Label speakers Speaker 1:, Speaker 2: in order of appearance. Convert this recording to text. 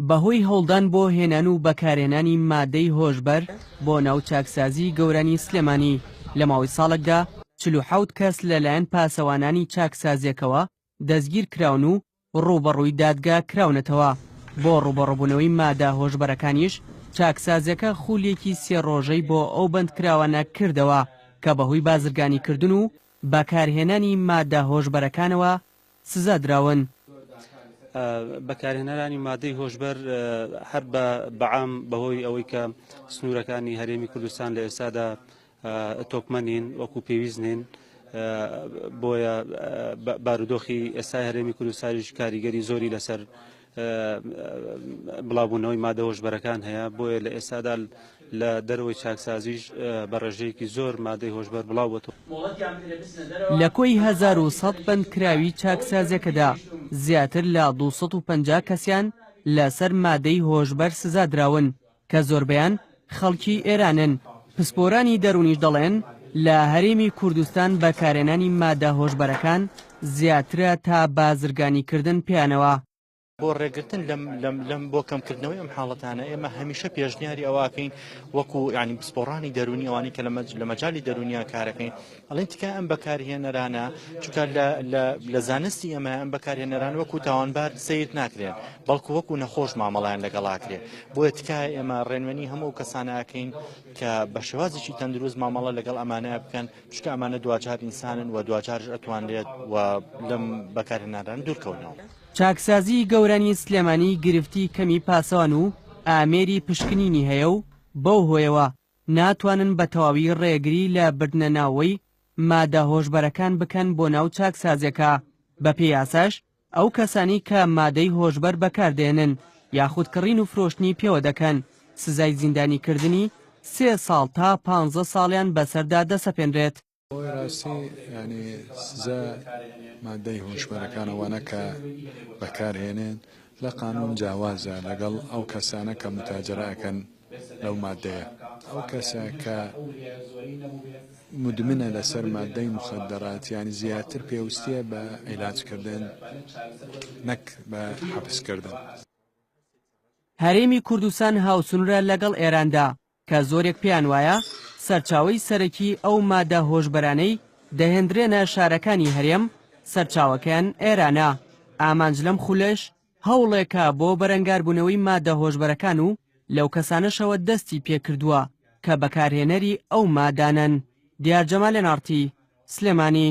Speaker 1: بەهۆی هەوڵدان بۆ هێنان و بەکارهێنانی مادەی هۆشبەر بۆ ناو چاکسازی گەورانی سلێمانی لە ماوەی ساڵێکدا 47 کەس لەلایەن پاسەوانانی چاکسازیەکەوە دەستگیر کراون و ڕوبەڕووی دادگا کراونەتەوە. بۆ ڕوبەڕووبوونەوەی مادە هۆشبەرەکانیش چاکسازیەکە خولێکی سێ ڕۆژەی بۆ ئەو بەندکراوانە کردەوە کە بەهۆی بازرگانی کردن و بەکارهێنانی مادە هۆشبەرەکانەوە سزا دراون.
Speaker 2: بەکارهێنەرانی مادەی هۆشبەر هەر بەعام بەهۆی ئەوەی کە سنوورەکانی هەرێمی کوردستان لە ئێستادا تۆکمەنین وەکو پێویستنین بۆیە بارودۆخی ئێستای هەرێمی کوردستانیش کاریگەری زۆری لەسەر بڵاوبوونەوەی مادە هۆشبەرەکان هەیە بۆیە لە ئێستادا لە دەرەوەی چاکسازیش بە ڕێژەیەکی زۆر مادەی هۆشبەر بڵاوبووەوە.
Speaker 1: لە کۆی 1100 بەندکراوی چاکسازیەکەدا زیاتر لە 250 کەسیان لەسەر مادەی هۆشبەر سزا دراون کە زۆربەیان خەڵکی ئێرانن. پسپۆرانی دەرونیش دەڵێن لە هەرێمی کوردستان بەکارهێنانی مادە هۆشبەرەکان زیاترە تا بازرگانیکردن پیانەوە.
Speaker 3: بۆ ڕێگرتن لەم بۆ کەمکردنەوەی ئەم حاڵەتانە ئێمە هەمیشە پێشنیاری ئەوواکەین وەکو یعنی پسپۆڕانی دەرونی ئەوانی کە لە مەجای دەرونیا کارەکەین ئەڵێن تکە ئەم بەکارهێنەرانە چونکە لە زانستی ئەمە ئەم بەکارهێنەران وەکو تاوانبار سیر ناکرێن بەڵکو وەکو نەخۆش مامەڵیان لەگەڵاکرێ بۆیە تکای ئێمە ڕێنوێنی هەموو کەسانەکەین کە بە شێوازێکی تەندروست مامەڵە لەگەڵ ئەمانەیە بکەن چونکە ئەمانە دوجار ئینسانن و دوجار ئەتوانرێت و لەم بەکارهێنەران دوورکەونەوە.
Speaker 1: چاکسازی گەورانی سلێمانی گرفتی کەمی پاسەوان و ئامێری پشکنینی هەیە و بەو هۆیەوە ناتوانن بە تەواوی ڕێگری لە بردنە ناوەی مادە هۆشبەرەکان بکەن بۆ ناو چاکسازیەکە. بە پێی یاساش ئەو کەسانی کە مادەی هۆشبەر بەکاردێنن یاخود کڕین و فرۆشتنی پێوە دەکەن سزای زیندانیکردنی 3 ساڵ تا 15 ساڵیان بەسەردا دەسەپێنرێت.
Speaker 4: ڕاستی ینی سزا مادەی هۆشبەرەکانەوەنە کە بەکارهێنێن لە قانون جیاوازە لەگەڵ ئەو کەسانە کە متاجرەکەن لەو مادەیە. ئەو کەسە کە مدمنە لەسەر مادەی مخدرات ینی زیاتر پێویستیە بە عیلاجکردن نەک بە حەبسکردن.
Speaker 1: هەرێمی کوردستان هاوسنورە لەگەڵ ئێراندا کە زۆرێک پێیان وایە سەرچاوەی سەرەکی ئەو مادە هۆشبەرانەی دەهێنرێنە شارەکانی هەرێم سەرچاوەکەیان ئێرانە. ئامانج لەم خولەش هەوڵێکە بۆ بەرەنگاربوونەوەی مادە هۆشبەرەکان و لەو کەسانەشەوە دەستی پێکردووە کە بەکارهێنەری ئەو مادانن. دیار جەمال نارتی، سلێمانی.